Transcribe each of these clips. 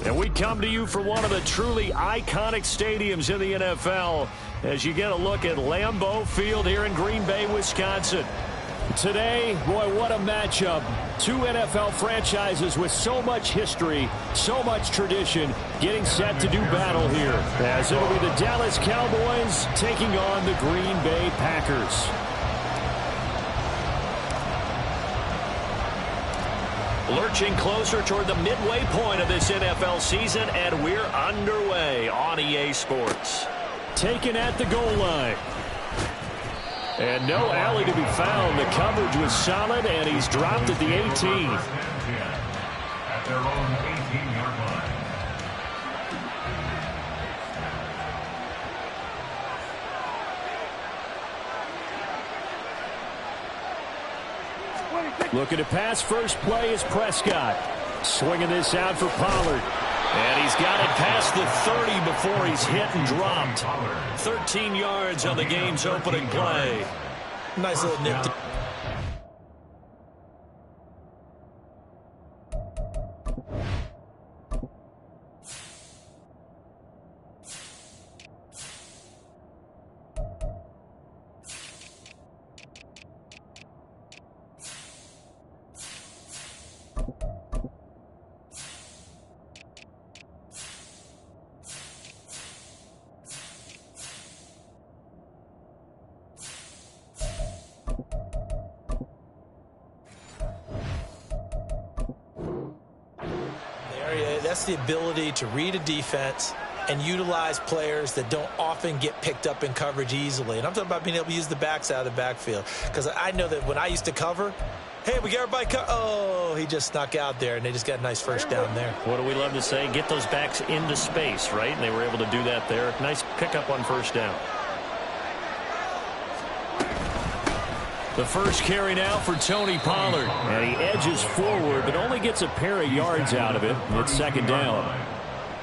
And we come to you from one of the truly iconic stadiums in the NFL as you get a look at Lambeau Field here in Green Bay, Wisconsin. Today, boy, what a matchup. Two NFL franchises with so much history, so much tradition, getting set to do battle here, as it'll be the Dallas Cowboys taking on the Green Bay Packers. Lurching closer toward the midway point of this NFL season, and we're underway on EA Sports. Taken at the goal line. And no alley to be found. The coverage was solid, and he's dropped at the 18. At their own 18-yard line. Looking to pass first play is Prescott. Swinging this out for Pollard. And he's got it past the 30 before he's hit and dropped. 13 yards on the game's opening play. Nice little nip. That's the ability to read a defense and utilize players that don't often get picked up in coverage easily. And I'm talking about being able to use the backs out of the backfield. Because I know that when I used to cover, hey, we got everybody oh, he just snuck out there, and they just got a nice first down there. What do we love to say? Get those backs into space, right? And they were able to do that there. Nice pickup on first down. The first carry now for Tony Pollard. And he edges forward, but only gets a pair of yards out of it. It's second down.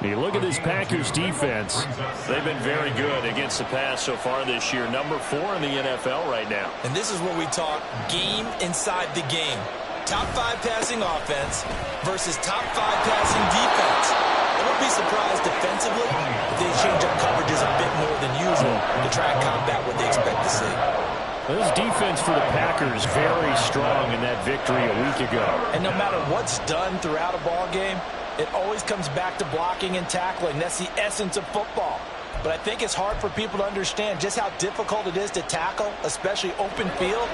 You look at this Packers defense. They've been very good against the pass so far this year. Number 4 in the NFL right now. And this is what we talk game inside the game. Top 5 passing offense versus top 5 passing defense. I won't be surprised defensively if they change up coverages a bit more than usual to try and combat what they expect to see. This defense for the Packers very strong in that victory a week ago. And no matter what's done throughout a ball game, it always comes back to blocking and tackling. That's the essence of football. But I think it's hard for people to understand just how difficult it is to tackle, especially open field.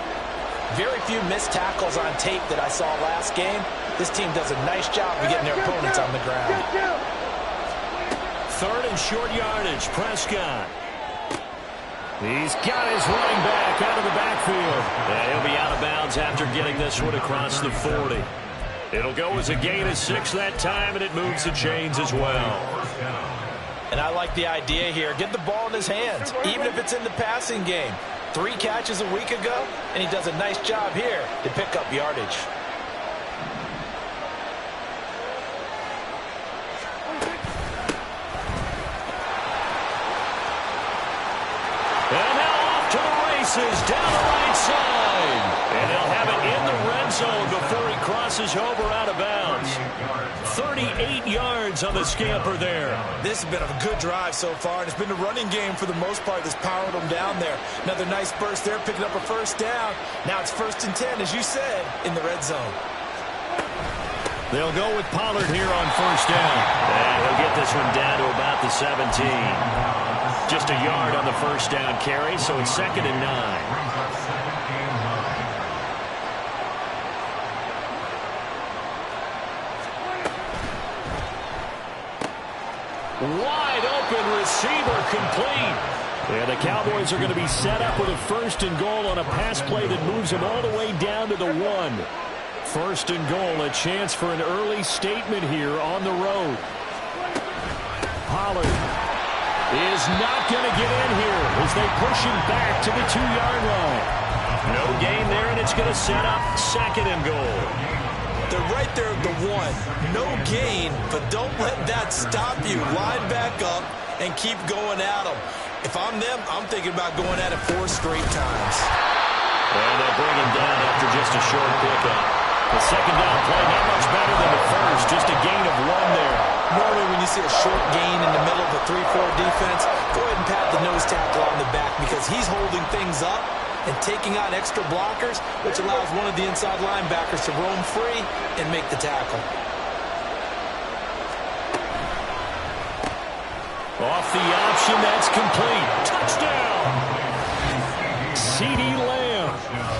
Very few missed tackles on tape that I saw last game. This team does a nice job of getting their opponents on the ground. Third and short yardage, Prescott. He's got his running back out of the backfield. And he'll be out of bounds after getting this one across the 40. It'll go as a gain of 6 that time, and it moves the chains as well. And I like the idea here. Get the ball in his hands, even if it's in the passing game. 3 catches a week ago, and he does a nice job here to pick up yardage. Down the right side. And he'll have it in the red zone before he crosses over out of bounds. 38 yards on the scamper there. This has been a good drive so far, and it's been a running game for the most part that's powered them down there. Another nice burst there, picking up a first down. Now it's 1st and 10, as you said, in the red zone. They'll go with Pollard here on first down. And he'll get this one down to about the 17. Just a yard on the first down carry, so it's 2nd and 9. Wide open receiver complete. And the Cowboys are going to be set up with a 1st and goal on a pass play that moves them all the way down to the 1. 1st and goal, a chance for an early statement here on the road. Pollard is not going to get in here as they push him back to the 2-yard line. No gain there, and it's going to set up 2nd and goal. They're right there at the 1. No gain, but don't let that stop you. Line back up and keep going at them. If I'm them, I'm thinking about going at it 4 straight times. And they'll bring him down after just a short pickup. The second down play not much better than the first, just a gain of 1 there. Normally when you see a short gain in the middle of a 3-4 defense, go ahead and pat the nose tackle on the back because he's holding things up and taking on extra blockers, which allows one of the inside linebackers to roam free and make the tackle. Off the option, that's complete. Touchdown! CeeDee Lamb,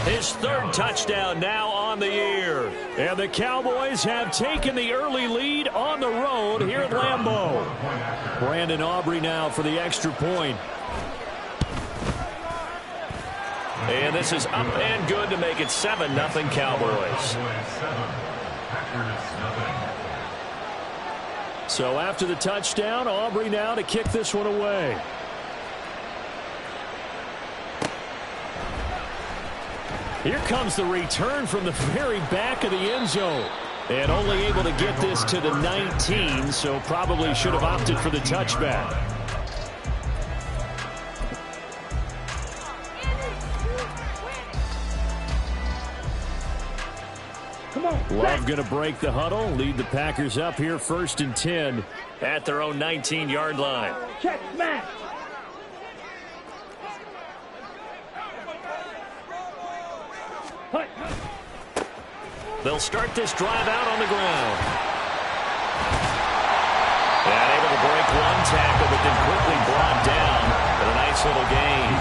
his 3rd touchdown now on the year. And the Cowboys have taken the early lead on the road here at Lambeau. Brandon Aubrey now for the extra point. And this is up and good to make it 7-0 Cowboys. So after the touchdown, Aubrey now to kick this one away. Here comes the return from the very back of the end zone. And only able to get this to the 19, so probably should have opted for the touchback. Love going to break the huddle, lead the Packers up here 1st and 10 at their own 19-yard line. Check, smash. They'll start this drive out on the ground. And able to break 1 tackle, but then quickly brought down with a nice little gain.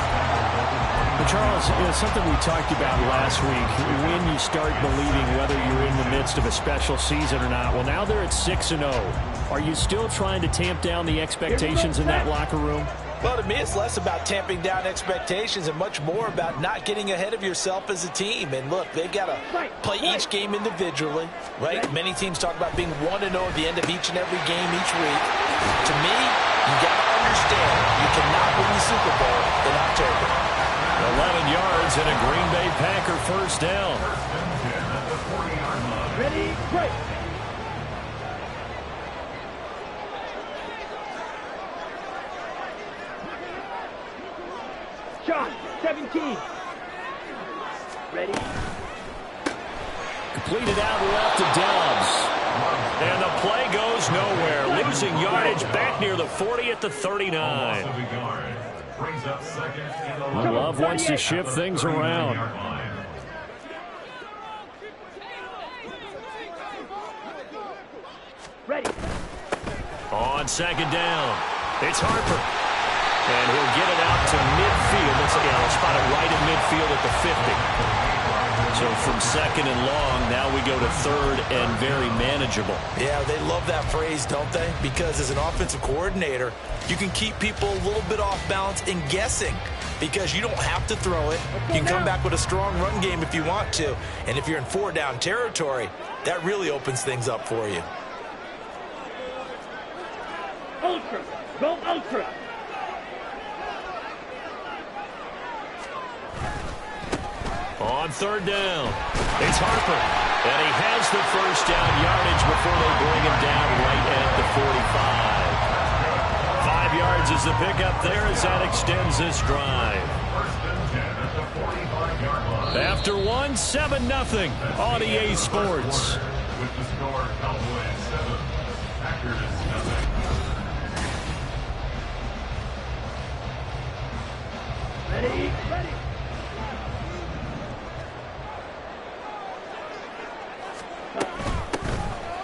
But Charles, something we talked about last week, when you start believing whether you're in the midst of a special season or not. Well, now they're at 6-0. Are you still trying to tamp down the expectations in that locker room? Well, to me, it's less about tamping down expectations and much more about not getting ahead of yourself as a team. And look, they've got to play each game individually, right? Many teams talk about being 1-0 at the end of each and every game each week. To me, you got to understand you cannot win the Super Bowl in October. 11 yards and a Green Bay Packer 1st down. Ready, break. Shot, 17. Ready. Completed out left to Dobbs. And the play goes nowhere. Losing yardage back near the 40 at the 39. Love wants to shift things around. Ready. On 2nd down, it's Harper. And he'll get it out to midfield. Let's see, he'll spot it right in midfield at the 50. So from 2nd and long, now we go to 3rd and very manageable. Yeah, they love that phrase, don't they? Because as an offensive coordinator, you can keep people a little bit off balance and guessing because you don't have to throw it. You can come back with a strong run game if you want to. And if you're in 4-down territory, that really opens things up for you. Ultra. Go ultra. On 3rd down, it's Harper. And he has the 1st down yardage before they bring him down right at the 45. 5 yards is the pickup there as that extends this drive. After 1, 7-0 on EA Sports. Ready, ready.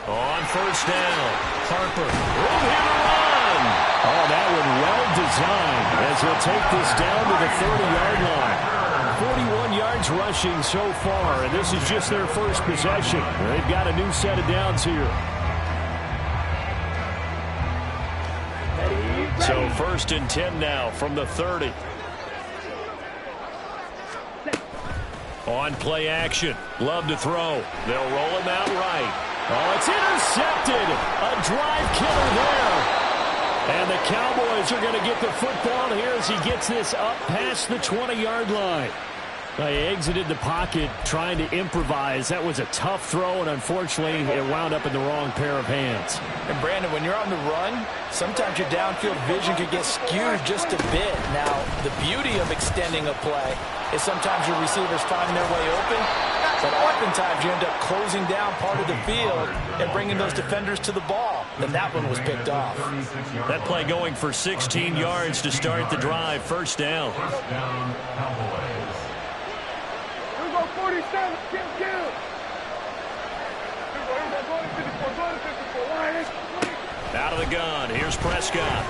On 1st down, Harper. Room here to run. Oh, that one well designed as he'll take this down to the 30-yard line. 41 yards rushing so far, and this is just their first possession. They've got a new set of downs here. So 1st and 10 now from the 30. On play action. Love to throw. They'll roll him out right. Oh, it's intercepted. A drive killer there. And the Cowboys are going to get the football here as he gets this up past the 20-yard line. He exited the pocket trying to improvise. That was a tough throw, and unfortunately, it wound up in the wrong pair of hands. And Brandon, when you're on the run, sometimes your downfield vision could get skewed just a bit. Now, the beauty of extending a play is sometimes your receivers find their way open, but oftentimes you end up closing down part of the field and bringing those defenders to the ball. And that one was picked off. That play going for 16 yards to start the drive. First down. 47, kill. Out of the gun. Here's Prescott.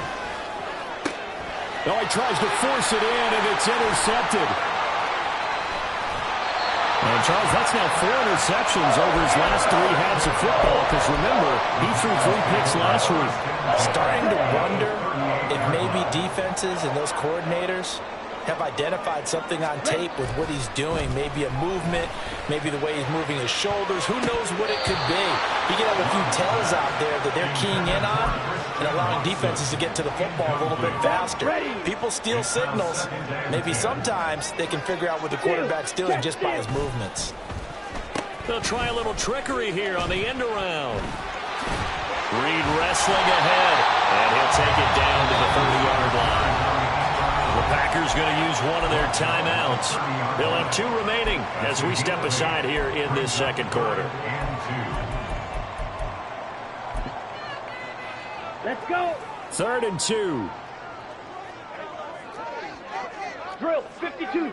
Oh, he tries to force it in, and it's intercepted. And, Charles, that's now 4 interceptions over his last 3 halves of football, because, remember, he threw 3 picks last week. Starting to wonder if maybe defenses and those coordinators have identified something on tape with what he's doing. Maybe a movement, maybe the way he's moving his shoulders. Who knows what it could be? He could have a few tells out there that they're keying in on and allowing defenses to get to the football a little bit faster. People steal signals. Maybe sometimes they can figure out what the quarterback's doing just by his movements. They'll try a little trickery here on the end around. Reed wrestling ahead, and he'll take it down to the 30-yard line. The Packers going to use one of their timeouts. They'll have 2 remaining as we step aside here in this second quarter. Let's go. 3rd and 2. Drill, 52.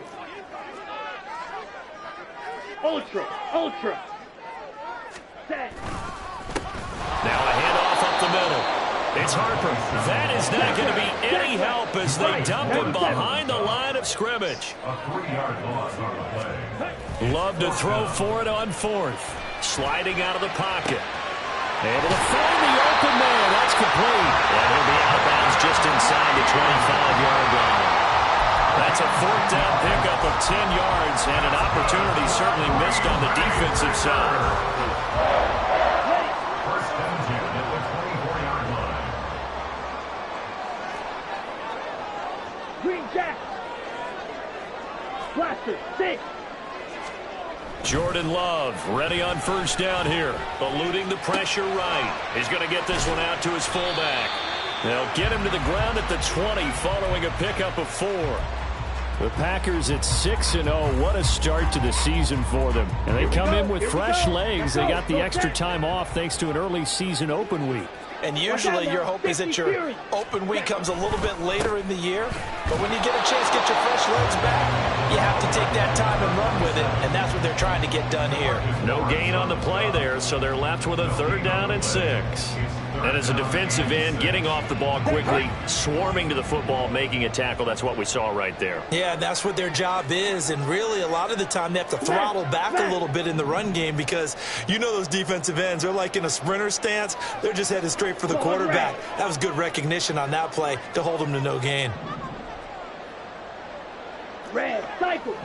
Ultra. Set. Now a handoff up the middle. It's Harper. That is not going to be any help as they dump him behind the line of scrimmage. Love to throw for it on 4th. Sliding out of the pocket. Able to find the open man. That's complete. And he'll be out of bounds just inside the 25-yard line. That's a 4th down pickup of 10 yards and an opportunity certainly missed on the defensive side. Green Jack. Blaster, 6. Jordan Love ready on 1st down here. Eluding the pressure right. He's going to get this one out to his fullback. They'll get him to the ground at the 20 following a pickup of 4. The Packers at 6-0. What a start to the season for them. And they come in with fresh legs. They got the extra time off thanks to an early season open week. And usually your hope is that your open week comes a little bit later in the year. But when you get a chance to get your fresh legs back, you have to take that time and run with it. And that's what they're trying to get done here. No gain on the play there, so they're left with a 3rd down and 6. And as a defensive end, getting off the ball quickly, swarming to the football, making a tackle, that's what we saw right there. Yeah, that's what their job is. And really, a lot of the time, they have to throttle back a little bit in the run game because you know those defensive ends, they're like in a sprinter stance. They're just headed straight for the quarterback. That was good recognition on that play to hold them to no gain. Red, cycle.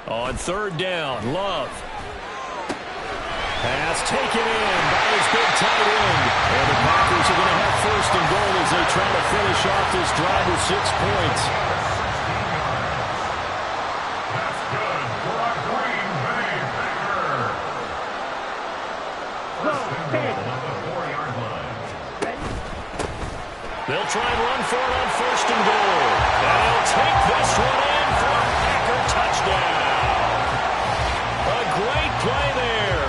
On 3rd down, Love. Pass taken in by his big tight end. And the Packers are going to have 1st and goal as they try to finish off this drive with 6 points. That's good for a Green Bay Packer. At the 4-yard line. They'll try and run for it on 1st and goal. And he'll take this one in for a Packer touchdown. A great play there.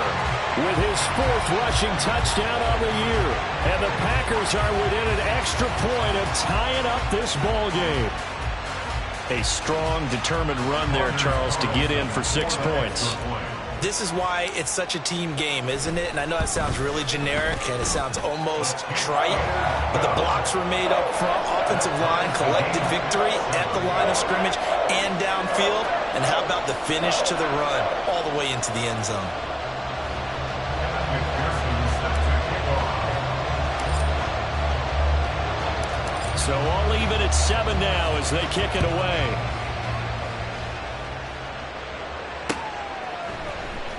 With his 4th rushing touchdown on the year. And the Packers are within an extra point of tying up this ball game. A strong, determined run there, Charles, to get in for 6 points. This is why it's such a team game, isn't it? And I know that sounds really generic and it sounds almost trite, but the blocks were made up front. Offensive line collected victory at the line of scrimmage and downfield. And how about the finish to the run all the way into the end zone? So all even at 7 now as they kick it away.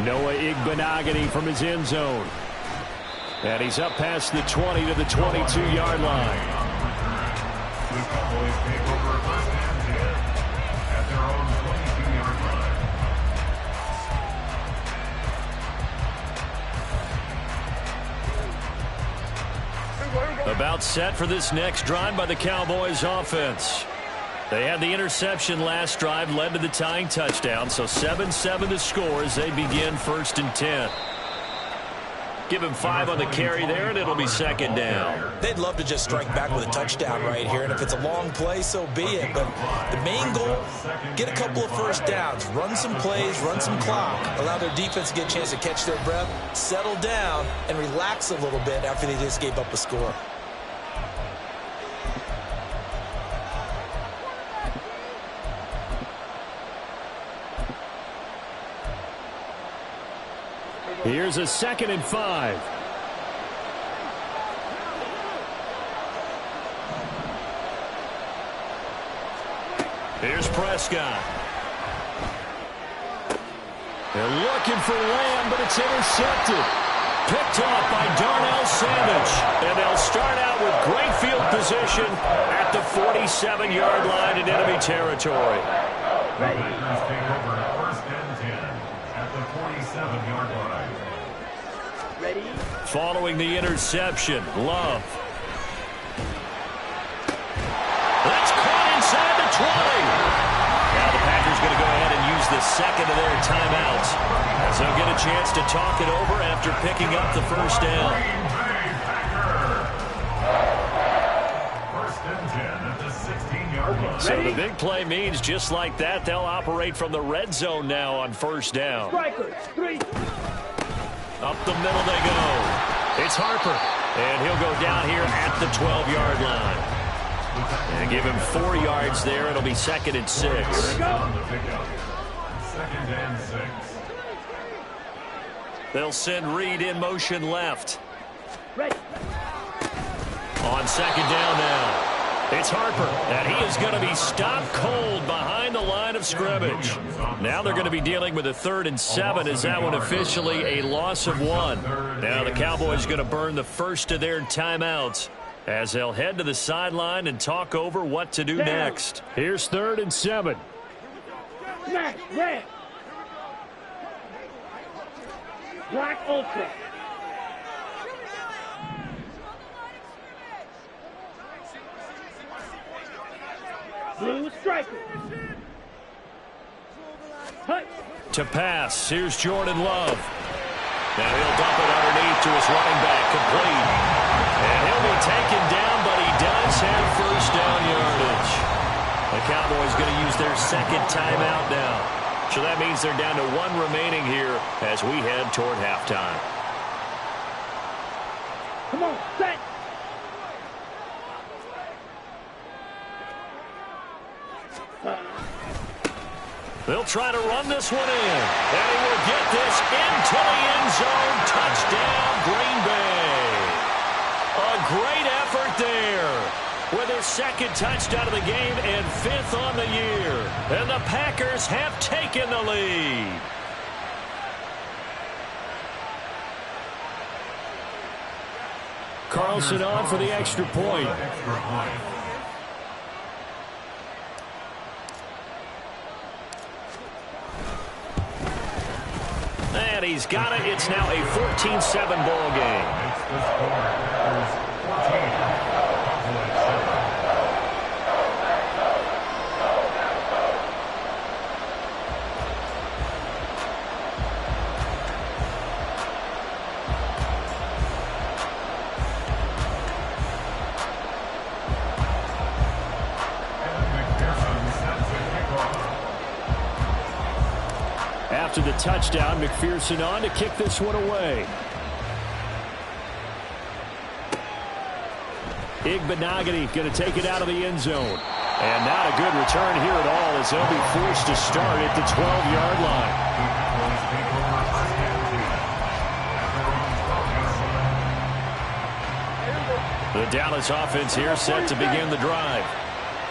Noah Igbenogany from his end zone. And he's up past the 20 to the 22-yard line. The Cowboys take over 1st and 10 at their About set for this next drive by the Cowboys offense. They had the interception last drive, led to the tying touchdown, so 7-7 the score as they begin 1st and 10. Give him 5 on the carry there, and it'll be 2nd down. They'd love to just strike back with a touchdown right here, and if it's a long play, so be it. But the main goal, get a couple of first downs, run some plays, run some clock, allow their defense to get a chance to catch their breath, settle down, and relax a little bit after they just gave up a score. Here's a 2nd and 5. Here's Prescott. They're looking for Lamb, but it's intercepted. Picked off by Darnell Savage. And they'll start out with great field position at the 47-yard line in enemy territory. Packers take over at 1st and 10 at the 47-yard line. Ready? Following the interception, Love. That's caught inside the 20. Now the Packers going to go ahead and use the 2nd of their timeouts, as they'll get a chance to talk it over after picking up the 1st down. 1st and 10 at the 16-yard line. So the big play means just like that, they'll operate from the red zone now on 1st down. Strikers, 3. Up the middle they go. It's Harper, and he'll go down here at the 12-yard line. And give him 4 yards there. It'll be 2nd and 6. On the pickup. 2nd and 6. They'll send Reed in motion left. Ready. On 2nd down now. It's Harper, and he is going to be stopped cold behind the line of scrimmage. Now they're going to be dealing with a 3rd and 7 as that one officially a loss of 1. Now the Cowboys going to burn the first of their timeouts as they'll head to the sideline and talk over what to do next. Here's 3rd and 7. Smash, red. Black Ultra. Blue striker. Hut. To pass, here's Jordan Love. Now he'll dump it underneath to his running back, complete. And he'll be taken down, but he does have 1st down yardage. The Cowboys going to use their 2nd timeout now. So that means they're down to 1 remaining here as we head toward halftime. Come on, set. They'll try to run this one in. And he will get this into the end zone. Touchdown, Green Bay. A great effort there. With his 2nd touchdown of the game and 5th on the year. And the Packers have taken the lead. Carlson on for the extra point. And he's got it. It's now a 14-7 ball game. After the touchdown, McPherson on to kick this one away. Igbenogany going to take it out of the end zone. And not a good return here at all as they'll be forced to start at the 12-yard line. The Dallas offense here set to begin the drive.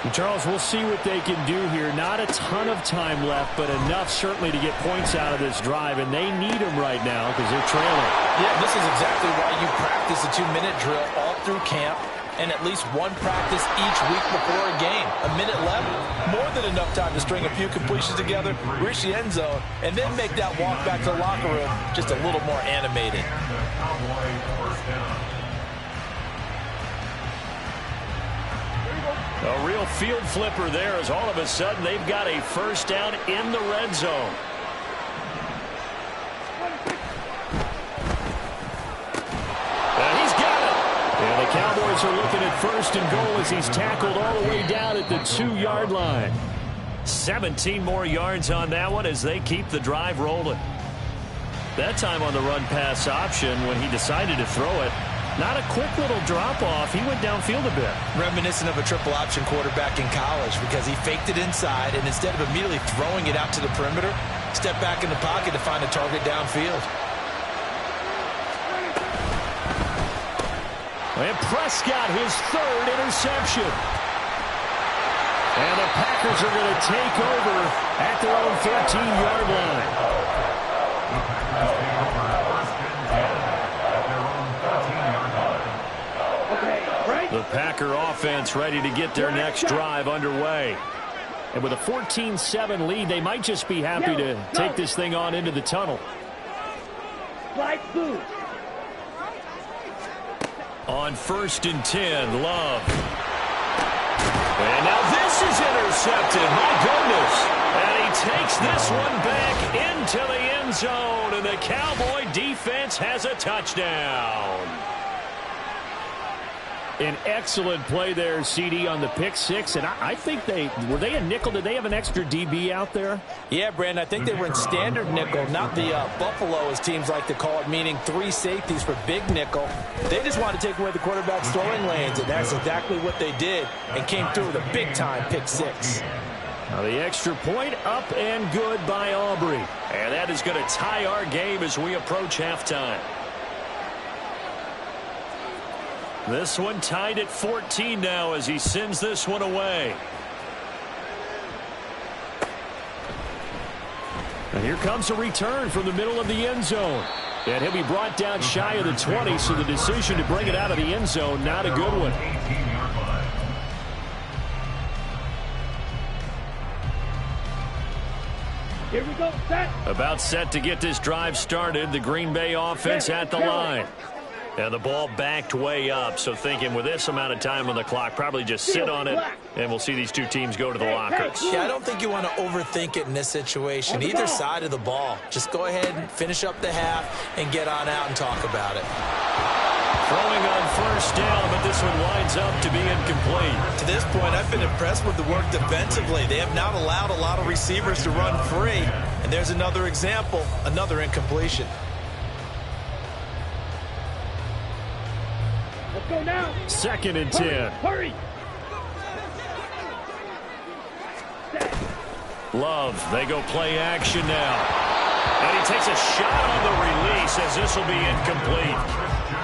And Charles, we'll see what they can do here. Not a ton of time left, but enough certainly to get points out of this drive, and they need them right now because they're trailing. Yeah, this is exactly why you practice a 2-minute drill all through camp and at least one practice each week before a game. A minute left, more than enough time to string a few completions together, reach the end zone, and then make that walk back to the locker room just a little more animated. A real field flipper there as all of a sudden they've got a first down in the red zone. And he's got it. And the Cowboys are looking at first and goal as he's tackled all the way down at the 2-yard line. 17 more yards on that one as they keep the drive rolling. That time on the run-pass option when he decided to throw it. Not a quick little drop-off. He went downfield a bit. Reminiscent of a triple option quarterback in college because he faked it inside, and instead of immediately throwing it out to the perimeter, stepped back in the pocket to find a target downfield. And Prescott, his third interception. And the Packers are going to take over at their own 13-yard line. The Packer offense ready to get their next drive underway. And with a 14-7 lead, they might just be happy to take this thing on into the tunnel. Slide blue. On 1st and 10, Love. And now this is intercepted. My goodness. And he takes this one back into the end zone. And the Cowboy defense has a touchdown. An excellent play there, CD, on the pick six. And I think were they a nickel? Did they have an extra DB out there? Yeah, Brandon, I think they were in standard nickel, not the Buffalo, as teams like to call it, meaning 3 safeties for big nickel. They just wanted to take away the quarterback's throwing lanes, and that's exactly what they did and came through with a big-time pick six. Now the extra point up and good by Aubrey. And that is going to tie our game as we approach halftime. This one tied at 14 now as he sends this one away. And here comes a return from the middle of the end zone. And he'll be brought down shy of the 20, so the decision to bring it out of the end zone, not a good one. Here we go, set. About set to get this drive started. The Green Bay offense at the line. And the ball backed way up, so thinking with this amount of time on the clock, probably just sit on it, and we'll see these two teams go to the lockers. Yeah, I don't think you want to overthink it in this situation. Either side of the ball. Just go ahead and finish up the half and get on out and talk about it. Throwing on 1st down, but this one winds up to be incomplete. To this point, I've been impressed with the work defensively. They have not allowed a lot of receivers to run free. And there's another example, another incompletion. Go now. 2nd and 10. Hurry. Love, they go play action now. And he takes a shot on the release as this will be incomplete.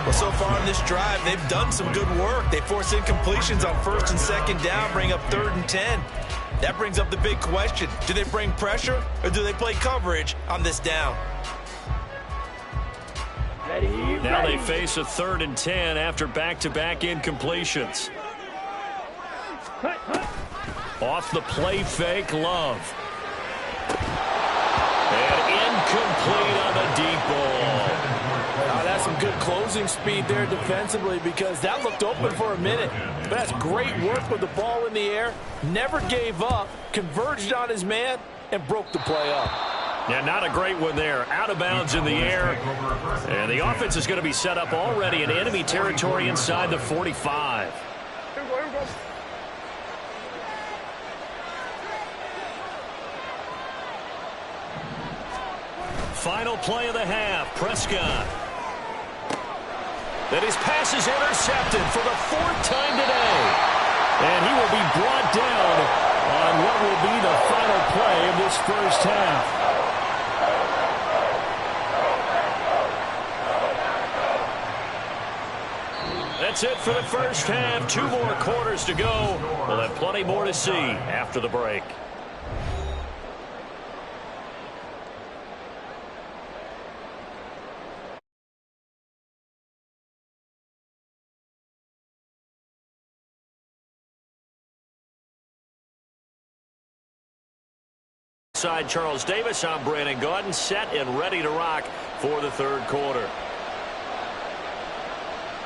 Well, so far in this drive, they've done some good work. They force incompletions on 1st and 2nd down, bring up 3rd and 10. That brings up the big question. Do they bring pressure or do they play coverage on this down? Now they face a 3rd and 10 after back-to-back incompletions. Off the play fake, Love. And incomplete on the deep ball. Oh, that's some good closing speed there defensively because that looked open for a minute. But that's great work with the ball in the air. Never gave up, converged on his man, and broke the play up. Yeah, not a great one there. Out of bounds in the air. And the offense is going to be set up already in enemy territory inside the 45. Final play of the half. Prescott. That his pass is intercepted for the 4th time today. And he will be brought down on what will be the final play of this first half. That's it for the first half. 2 more quarters to go. We'll have plenty more to see after the break. Side Charles Davis, I'm Brandon Gaudin, set and ready to rock for the 3rd quarter.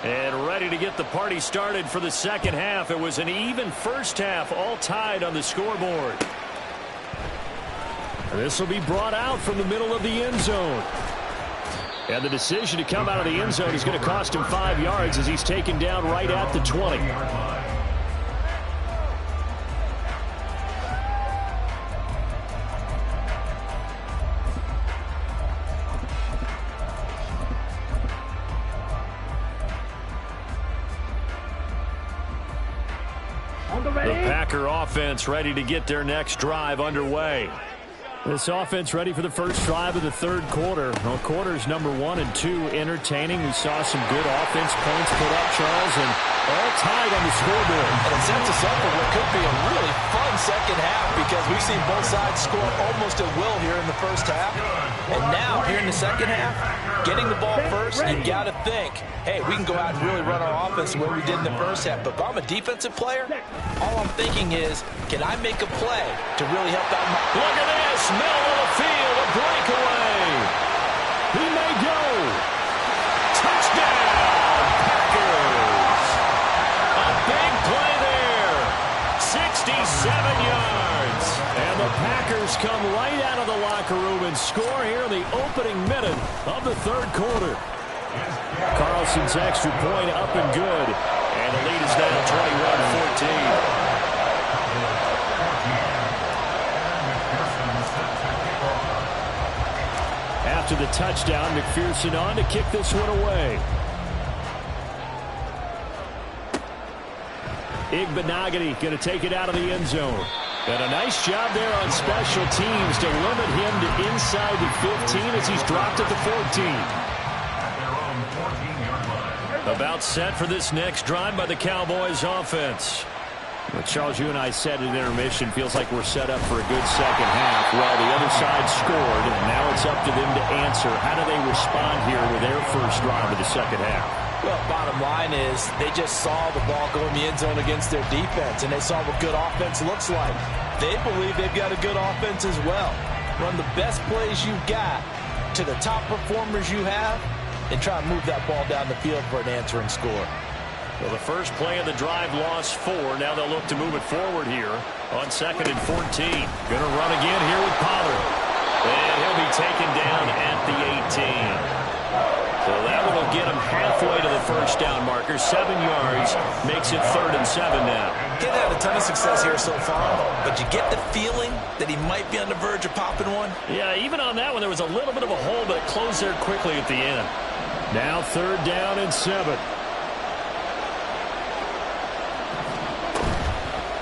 And ready. ready to get the party started for the second half. It was an even first half, all tied on the scoreboard. This will be brought out from the middle of the end zone. And the decision to come out of the end zone is going to cost him 5 yards as he's taken down right at the 20. The Packer offense ready to get their next drive underway. This offense ready for the first drive of the third quarter. Well, quarters number 1 and 2 entertaining. We saw some good offense points put up, Charles, and all tied on the scoreboard. And it sets us up for what could be a really fun second half because we've seen both sides score almost at will here in the first half. And now, here in the second half, getting the ball first, you got to think, hey, we can go out and really run our offense the way we did in the first half. But if I'm a defensive player, all I'm thinking is, can I make a play to really help out my... Look at this, middle of the field, a breakaway. He may go. Touchdown, Packers. A big play there. 67 yards. And the Packers come right out of the locker room and score here in the opening minute of the third quarter. Carlson's extra point up and good. And the lead is now 21-14. After the touchdown, McPherson on to kick this one away. Igbenogany going to take it out of the end zone. And a nice job there on special teams to limit him to inside the 15 as he's dropped at the 14. About set for this next drive by the Cowboys offense. Well, Charles, you and I said at intermission, feels like we're set up for a good second half. Well, the other side scored, and now it's up to them to answer. How do they respond here with their first drive of the second half? Well, bottom line is they just saw the ball go in the end zone against their defense, and they saw what good offense looks like. They believe they've got a good offense as well. Run the best plays you've got to the top performers you have, and try to move that ball down the field for an answering score. Well, the first play of the drive lost 4. Now they'll look to move it forward here on 2nd and 14. Going to run again here with Pollard. And he'll be taken down at the 18. So that one will get him halfway to the first down marker. 7 yards makes it 3rd and 7 now. He's had a ton of success here so far, but you get the feeling that he might be on the verge of popping one. Yeah, even on that one, there was a little bit of a hole, but it closed there quickly at the end. Now 3rd down and 7.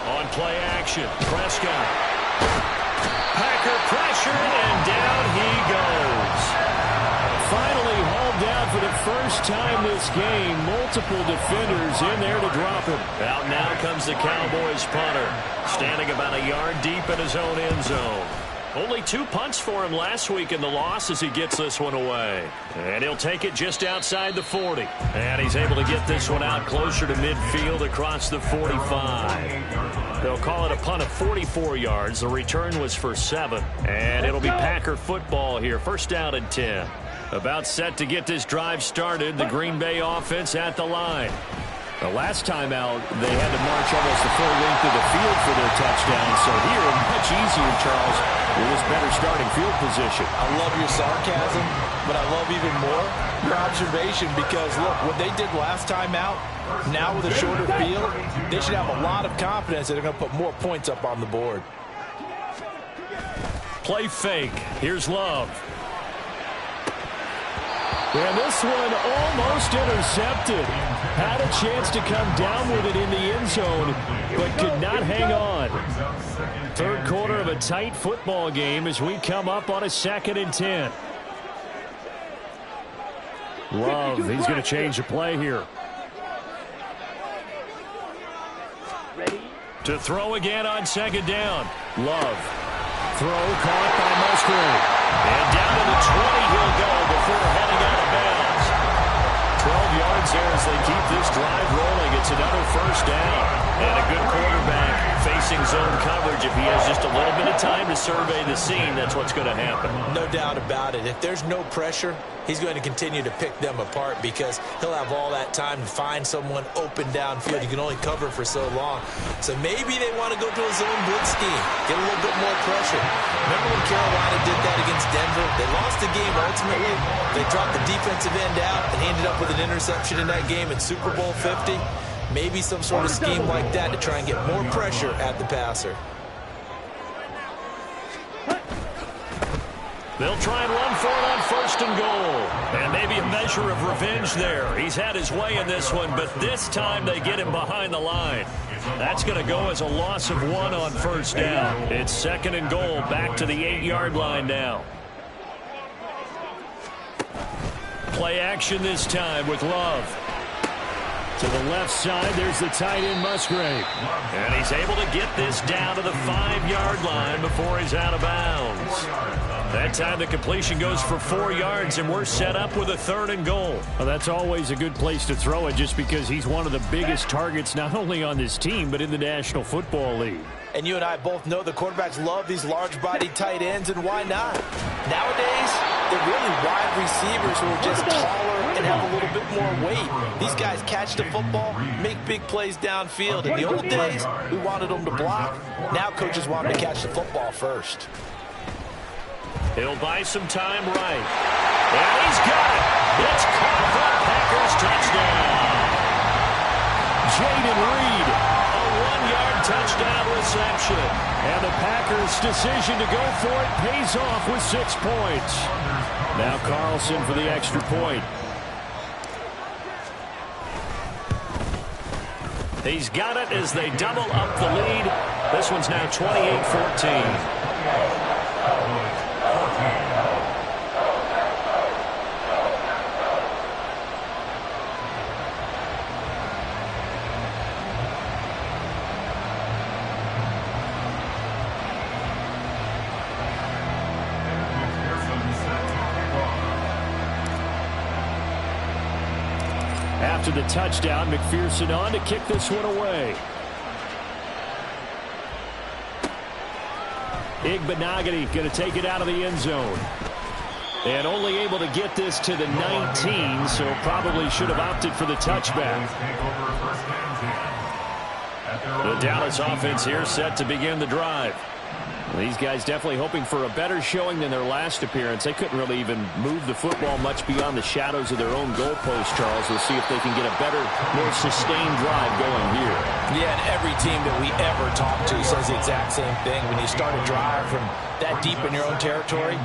On play action, Prescott. Packer pressure, and down he goes. Finally hauled down for the first time this game. Multiple defenders in there to drop him. Out now comes the Cowboys punter, standing about a yard deep in his own end zone. Only 2 punts for him last week in the loss as he gets this one away. And he'll take it just outside the 40. And he's able to get this one out closer to midfield across the 45. They'll call it a punt of 44 yards. The return was for 7. And it'll be Packer football here. 1st down and 10. About set to get this drive started. The Green Bay offense at the line. The last time out, they had to march almost the full length of the field for their touchdown. So here, much easier, Charles, with this better starting field position. I love your sarcasm, but I love even more your observation because, look, what they did last time out, now with a shorter field, they should have a lot of confidence that they're going to put more points up on the board. Play fake. Here's Love. And this one almost intercepted. Had a chance to come down with it in the end zone, but could not hang on. Third quarter of a tight football game as we come up on a 2nd and 10. Love, he's going to change the play here. Ready? To throw again on 2nd down. Love. Throw caught by Musgrave. And down to the 20 he'll go before heading out of bounds. 12 yards there as they keep this drive rolling. It's another 1st down. And a good quarterback facing facing zone coverage, if he has just a little bit of time to survey the scene, that's what's going to happen. No doubt about it. If there's no pressure, he's going to continue to pick them apart because he'll have all that time to find someone open downfield. You can only cover for so long. So maybe they want to go to a zone blitz scheme, get a little bit more pressure. Remember when Carolina did that against Denver? They lost the game ultimately. They dropped the defensive end out, and he ended up with an interception in that game in Super Bowl 50. Maybe some sort of scheme like that to try and get more pressure at the passer. They'll try and run for it on 1st and goal. And maybe a measure of revenge there. He's had his way in this one, but this time they get him behind the line. That's going to go as a loss of 1 on 1st down. It's 2nd and goal, back to the 8-yard line now. Play action this time with Love. To the left side, there's the tight end Musgrave. And he's able to get this down to the 5-yard line before he's out of bounds. That time the completion goes for 4 yards, and we're set up with a 3rd and goal. Well, that's always a good place to throw it just because he's one of the biggest targets not only on this team but in the National Football League. And you and I both know the quarterbacks love these large-bodied tight ends, and why not? Nowadays, they're really wide receivers who are just taller and have a little bit more weight. These guys catch the football, make big plays downfield. In the old days, we wanted them to block. Now coaches want them to catch the football first. He'll buy some time right. And he's got it. It's caught for a Packers touchdown. Jaden Reed, a 1-yard touchdown reception. And the Packers' decision to go for it pays off with 6 points. Now Carlson for the extra point. He's got it as they double up the lead. This one's now 28-14. After the touchdown, McPherson on to kick this one away. Igbenogany going to take it out of the end zone. And only able to get this to the 19, so probably should have opted for the touchback. The Dallas offense here set to begin the drive. These guys definitely hoping for a better showing than their last appearance. They couldn't really even move the football much beyond the shadows of their own goalpost, Charles. We'll see if they can get a better, more sustained drive going here. Yeah, and every team that we ever talk to says the exact same thing. When you start a drive from that deep in your own territory,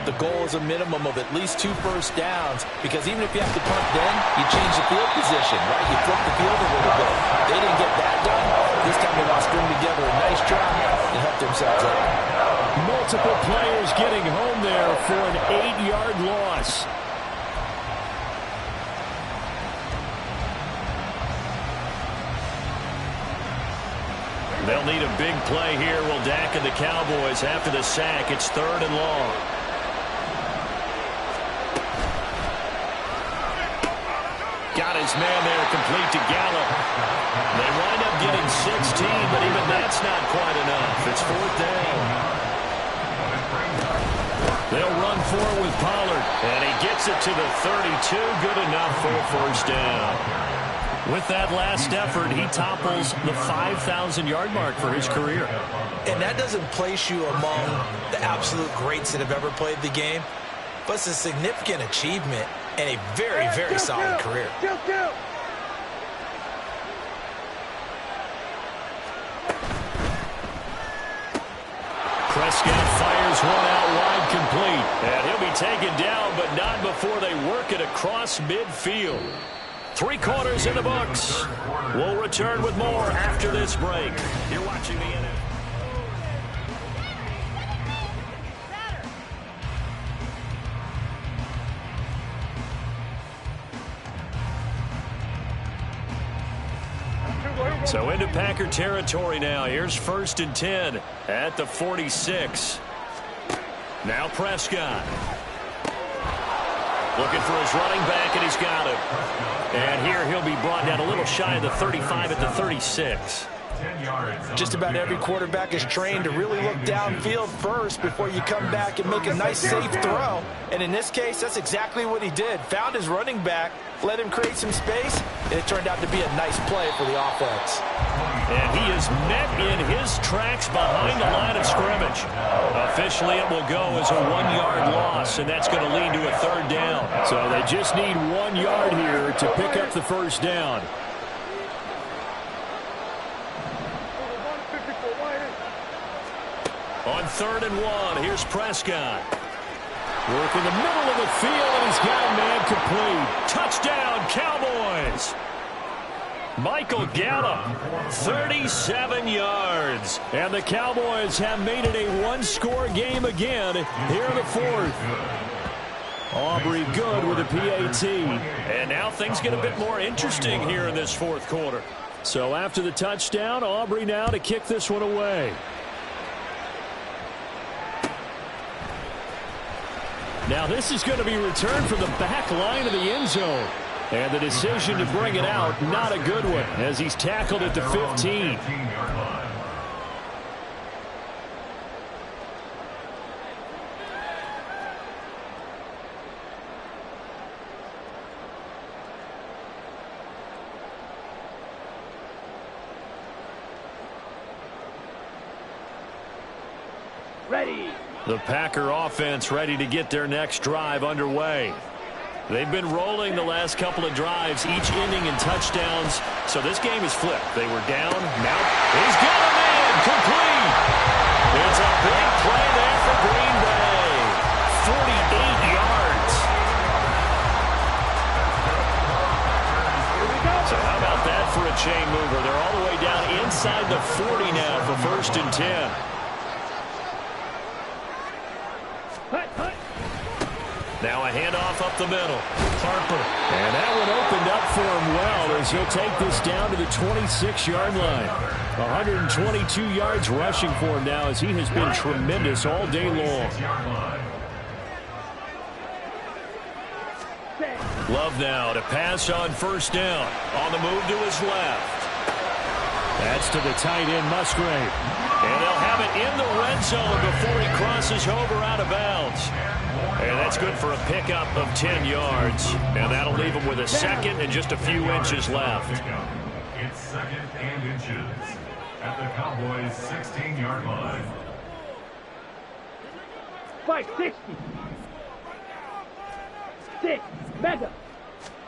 the goal is a minimum of at least 2 first downs, because even if you have to punt then, you change the field position, right? You flip the field a little bit. They didn't get that done. This time they want to string together a nice drive and help themselves out. Multiple players getting home there for an 8-yard loss. They'll need a big play here. Will Dak and the Cowboys after the sack. It's 3rd and long. Got his man there, complete to Gallup. They wind up getting 16, but even that's not quite enough. It's 4th down. They'll run for it with Pollard, and he gets it to the 32. Good enough for a 1st down. With that last effort, he topples the 5,000-yard mark for his career. And that doesn't place you among the absolute greats that have ever played the game, but it's a significant achievement and a very, very solid career. Prescott fires one out wide, complete. And he'll be taken down, but not before they work it across midfield. 3 quarters in the books. We'll return with more after this break. You're watching the NFL. So into Packer territory now. Here's 1st and 10 at the 46. Now Prescott. Looking for his running back, and he's got it. And here he'll be brought down a little shy of the 35 at the 36. 10 yards. Just about every quarterback is trained to really look downfield first before you come back and make a nice, safe throw. And in this case, that's exactly what he did. Found his running back, let him create some space, and it turned out to be a nice play for the offense. And he is met in his tracks behind the line of scrimmage. Officially, it will go as a 1-yard loss, and that's going to lead to a 3rd down. So they just need 1 yard here to pick up the 1st down. On 3rd and 1, here's Prescott. Work in the middle of the field, and he's got a man complete. Touchdown, Cowboys! Michael Gallup, 37 yards. And the Cowboys have made it a 1-score game again here in the 4th. Aubrey good with a PAT. And now things get a bit more interesting here in this 4th quarter. So after the touchdown, Aubrey now to kick this one away. Now this is going to be returned from the back line of the end zone. And the decision to bring it out, not a good one, as he's tackled at the 15. Ready. The Packer offense ready to get their next drive underway. They've been rolling the last couple of drives, each ending in touchdowns. So this game is flipped. They were down. Now he's got a man complete. It's a big play there for Green Bay. 48 yards. So how about that for a chain mover? They're all the way down inside the 40 now for 1st and 10. Now a handoff up the middle. Harper. And that one opened up for him well as he'll take this down to the 26-yard line. 122 yards rushing for him now as he has been tremendous all day long. Love now to pass on 1st down. On the move to his left. That's to the tight end, Musgrave. And they'll have it in the red zone before he crosses over out of bounds. And that's good for a pickup of 10 yards. And that'll leave him with a 2nd and just a few inches left. It's 2nd and inches at the Cowboys' 16-yard line. 560. 6. Mega.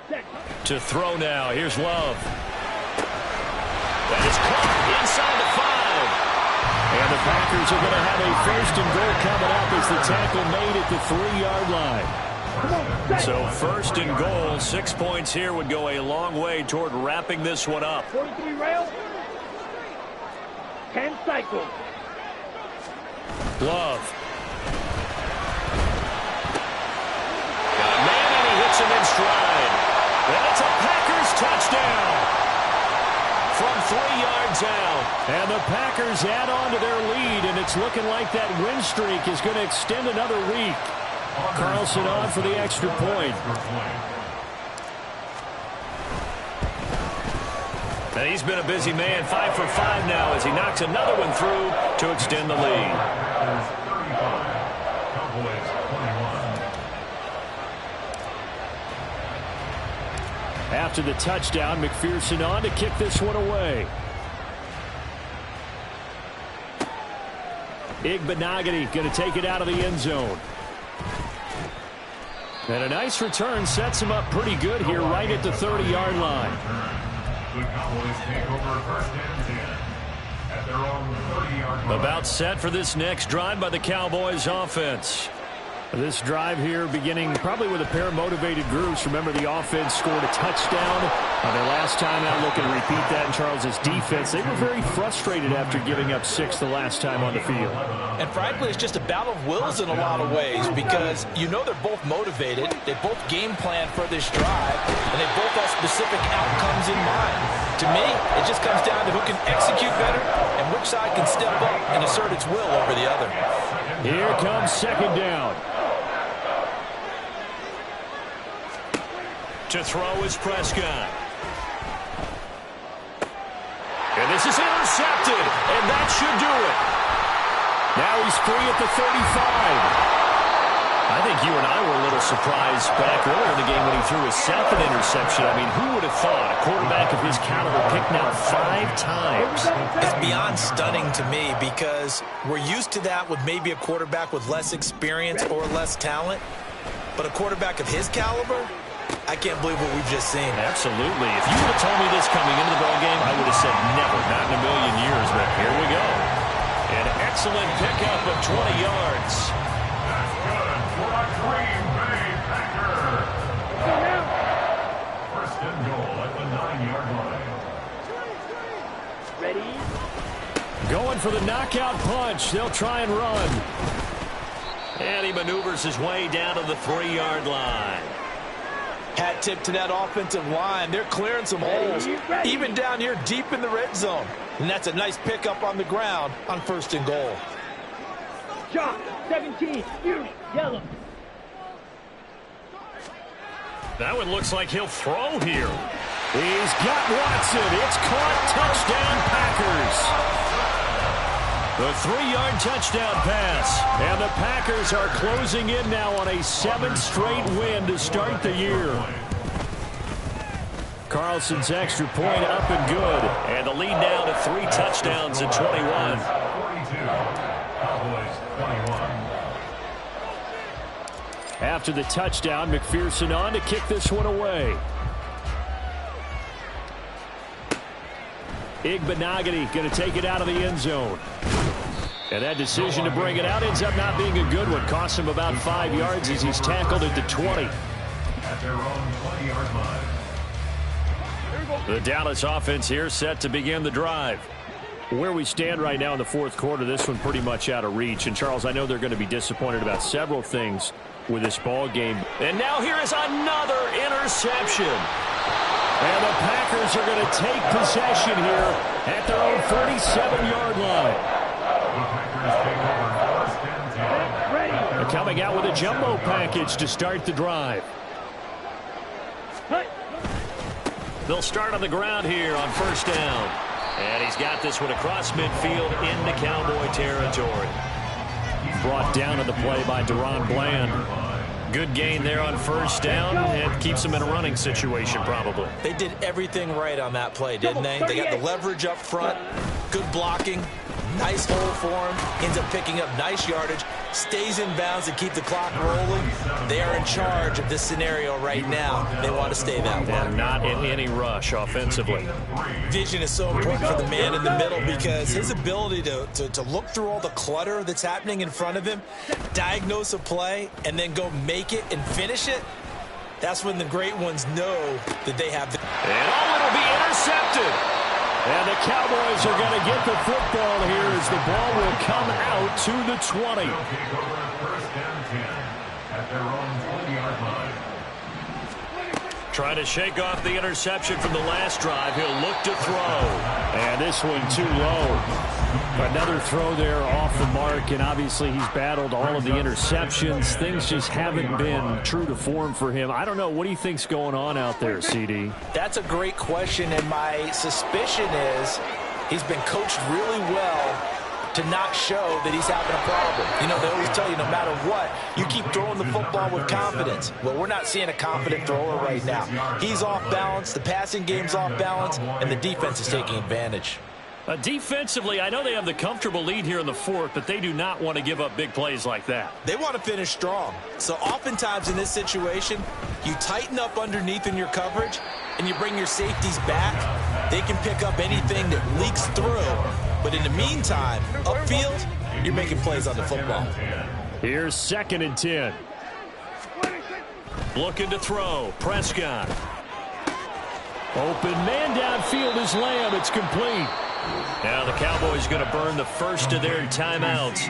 6. To throw now. Here's Love. That is caught inside the 5. And the Packers are going to have a 1st and goal coming up as the tackle made at the 3-yard line. So 1st and goal, 6 points here would go a long way toward wrapping this one up. 43 rail. 10 cycles. Love. Got a man and he hits him in stride. And it's a Packers touchdown. From 3 yards out. And the Packers add on to their lead, and it's looking like that win streak is going to extend another week. Carlson on for the extra point. And he's been a busy man, 5 for 5 now as he knocks another one through to extend the lead. After the touchdown, McPherson on to kick this one away. Igbenogany going to take it out of the end zone. And a nice return sets him up pretty good here right at the 30-yard line. The Cowboys take over 1st and 10 at their own 30-yard line. About set for this next drive by the Cowboys offense. This drive here beginning probably with a pair of motivated groups. Remember, the offense scored a touchdown on their last time out. Looking to repeat that in Charles's defense. They were very frustrated after giving up 6 the last time on the field. And frankly, it's just a battle of wills in a lot of ways because you know they're both motivated. They both game plan for this drive, and they both have specific outcomes in mind. To me, it just comes down to who can execute better and which side can step up and assert its will over the other. Here comes 2nd down. To throw is Prescott. And And this is intercepted, and that should do it. Now he's free at the 35. I think you and I were a little surprised back earlier in the game when he threw his second interception. I mean, who would have thought a quarterback of his caliber picked now 5 times? It's beyond stunning to me because we're used to that with maybe a quarterback with less experience or less talent. But a quarterback of his caliber, I can't believe what we've just seen. Absolutely. If you would have told me this coming into the ballgame, I would have said never, not in a million years. But here we go. An excellent pickup of 20 yards. That's good for a Green Bay Packer. First and goal at the 9-yard line. Ready? Going for the knockout punch. They'll try and run. And he maneuvers his way down to the 3-yard line. Hat tip to that offensive line. They're clearing some holes, even down here deep in the red zone. And that's a nice pickup on the ground on first and goal. Shot, 17, Fury, yellow. That one looks like he'll throw here. He's got Watson. It's caught. Touchdown, Packers. The 3-yard touchdown pass. And the Packers are closing in now on a 7th straight win to start the year. Carlson's extra point up and good. And the lead now to 3 touchdowns at 21. 42. Cowboys 21. After the touchdown, McPherson on to kick this one away. Igbenogany going to take it out of the end zone. And that decision to bring it out ends up not being a good one. Costs him about 5 yards as he's tackled at the 20. At their own 20-yard line. The Dallas offense here set to begin the drive. Where we stand right now in the fourth quarter, this one pretty much out of reach. And, Charles, I know they're going to be disappointed about several things with this ball game. And now here is another interception. And the Packers are going to take possession here at their own 47-yard line. They're coming out with a jumbo package to start the drive. They'll start on the ground here on first down. And he's got this one across midfield into Cowboy territory. Brought down on the play by Devron Bland. Good gain there on first down, and keeps them in a running situation probably. They did everything right on that play, didn't they? They got the leverage up front, good blocking, nice hole for him, ends up picking up nice yardage, stays in bounds to keep the clock rolling. They are in charge of this scenario right now. They want to stay that way. And not in any rush offensively. Vision is so important for the man in the middle because his ability to look through all the clutter that's happening in front of him, diagnose a play, and then go make it and finish it, that's when the great ones know that they have the... And it'll be intercepted. And the Cowboys are going to get the football here as the ball will come out to the 20. They'll take over first and 10 at their own 20-yard line. Trying to shake off the interception from the last drive. He'll look to throw. And this one too low. Another throw there off the mark, and obviously he's battled all of the interceptions. Things just haven't been true to form for him. I don't know. What do you think's going on out there, CD? That's a great question, and my suspicion is he's been coached really well to not show that he's having a problem. You know, they always tell you no matter what, you keep throwing the football with confidence. Well, we're not seeing a confident thrower right now. He's off balance, the passing game's off balance, and the defense is taking advantage. Defensively, I know they have the comfortable lead here in the fourth, but they do not want to give up big plays like that. They want to finish strong. So oftentimes in this situation, you tighten up underneath in your coverage, and you bring your safeties back. They can pick up anything that leaks through. But in the meantime, upfield, you're making plays on the football. Here's 2nd and 10. Looking to throw. Prescott. Open man downfield is Lamb. It's complete. Now the Cowboys going to burn the first of their timeouts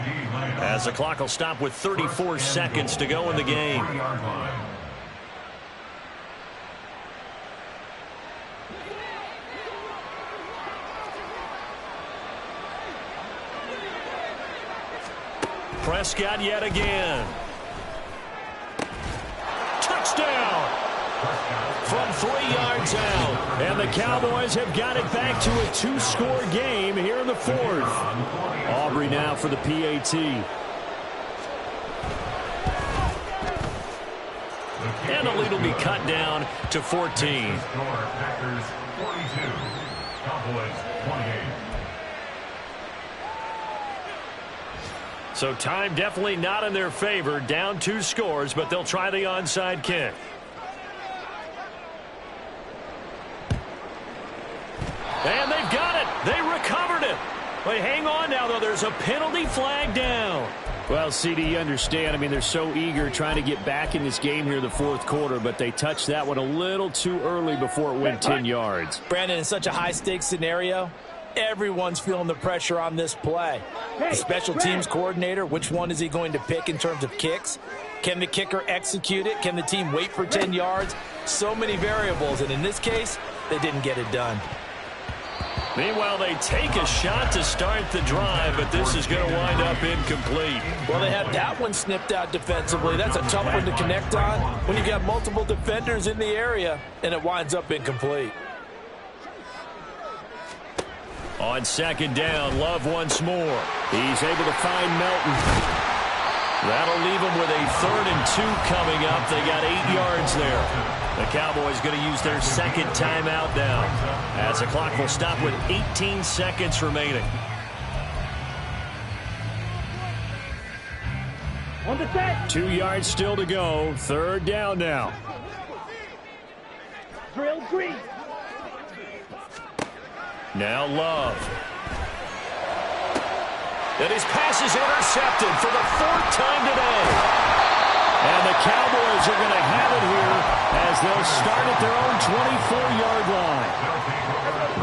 as the clock will stop with 34 seconds to go in the game. Prescott yet again. Touchdown! From 3 yards out. And the Cowboys have got it back to a 2-score game here in the 4th. Aubrey now for the PAT. And the lead will be cut down to 14. Packers 42, Cowboys 28. So time definitely not in their favor. Down 2 scores, but they'll try the onside kick. And they've got it. They recovered it. Wait, hang on now, though. There's a penalty flag down. Well, CD, you understand. I mean, they're so eager trying to get back in this game here in the 4th quarter, but they touched that one a little too early before it went 10 yards. Brandon, in such a high-stakes scenario, everyone's feeling the pressure on this play. The special teams coordinator, which one is he going to pick in terms of kicks? Can the kicker execute it? Can the team wait for 10 yards? So many variables, and in this case, they didn't get it done. Meanwhile, they take a shot to start the drive, but this is going to wind up incomplete. Well, they had that one snipped out defensively. That's a tough one to connect on when you've got multiple defenders in the area, and it winds up incomplete. On 2nd down, Love once more. He's able to find Melton. That'll leave them with a 3rd and 2 coming up. They got 8 yards there. The Cowboys going to use their 2nd timeout now, as the clock will stop with 18 seconds remaining. On the set. 2 yards still to go. 3rd down now. Drill green. Now Love. And his pass is intercepted for the 4th time today. And the Cowboys are going to have it here as they'll start at their own 24-yard line.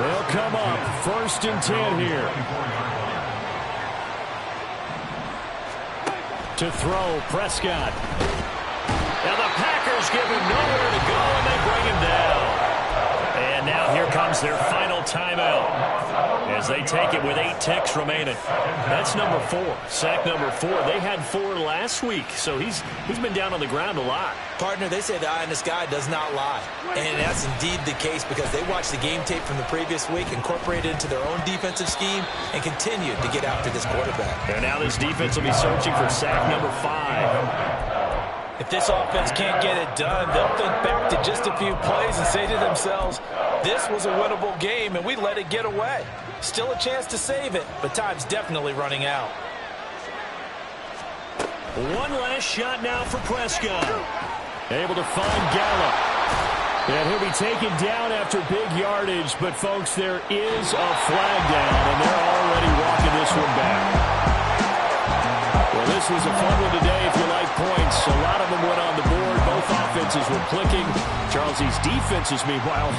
They'll come up 1st and 10 here. To throw, Prescott. And the Packers give him nowhere to go, and they bring him down. And now here comes their final timeout as they take it with 8 ticks remaining. That's number 4, sack number 4. They had 4 last week, so he's been down on the ground a lot. Partner, they say the eye in the sky does not lie. And that's indeed the case because they watched the game tape from the previous week, incorporated it into their own defensive scheme, and continued to get after this quarterback. And now this defense will be searching for sack number 5. If this offense can't get it done, they'll think back to just a few plays and say to themselves, this was a winnable game and we let it get away. Still a chance to save it, but time's definitely running out. One last shot now for Prescott. Able to find Gallup. And he'll be taken down after big yardage, but folks, there is a flag down, and they're already walking this one back. Well, this was a fun one today if you like points. A lot of them went on the board. Both offenses were clicking. Charles, these defenses, meanwhile,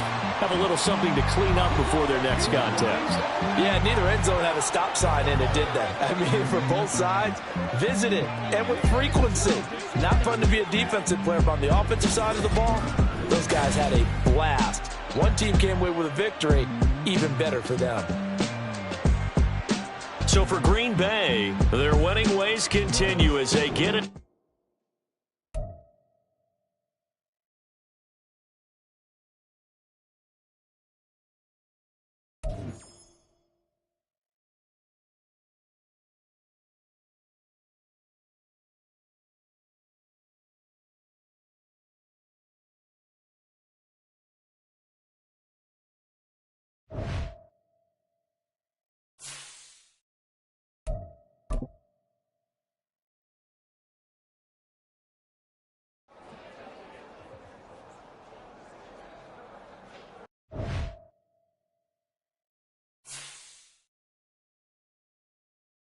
have a little something to clean up before their next contest. Yeah, neither end zone had a stop sign in it, did they? I mean, for both sides, visited and with frequency. Not fun to be a defensive player, but on the offensive side of the ball, those guys had a blast. One team came away with a victory, even better for them. So for Green Bay, their winning ways continue as they get it.